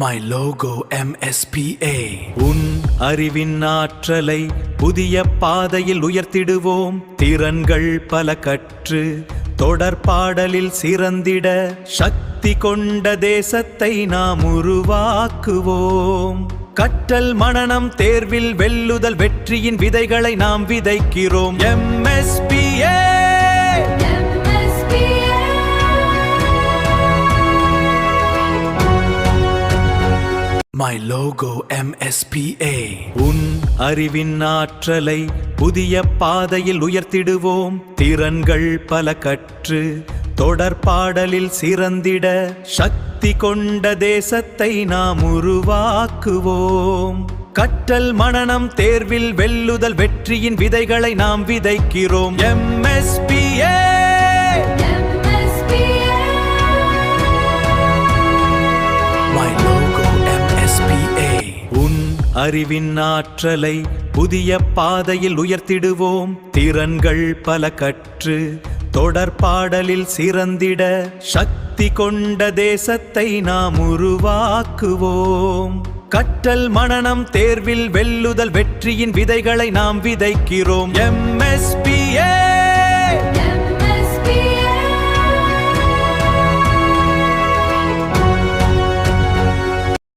My logo MSPA. உன் அறிவின் ஆற்றலை புதிய பாதையில் உயர்த்திடுவோம். திறன்கள் பல கற்று தொடர்பாடலில் சிறந்திட சக்தி கொண்ட தேசத்தை நாம் உருவாக்குவோம். கற்றல் மனனம் தேர்வில் வெல்லுதல் வெற்றியின் விதைகளை நாம் விதைக்கிறோம். MSPA. My logo MSPA. உன் அறிவின் ஆற்றலை புதிய பாதையில் உயர்த்திடுவோம். திறன்கள் பல கற்று தொடர்பாடலில் சிறந்திட சக்தி கொண்ட தேசத்தை நாம் உருவாக்குவோம். கற்றல் மனனம் தேர்வில் வெல்லுதல் வெற்றியின் விதைகளை நாம் விதைக்கிறோம். MSPA. My logo MSPA. உன் அறிவின் ஆற்றலை புதிய பாதையில் உயர்த்திடுவோம். திறன்கள் பல கற்று தொடர்பாடலில் சிறந்திட சக்தி கொண்ட தேசத்தை நாம் உருவாக்குவோம். கற்றல் மனனம் தேர்வில் வெல்லுதல் வெற்றியின் விதைகளை நாம் விதைக்கிறோம். MSPA.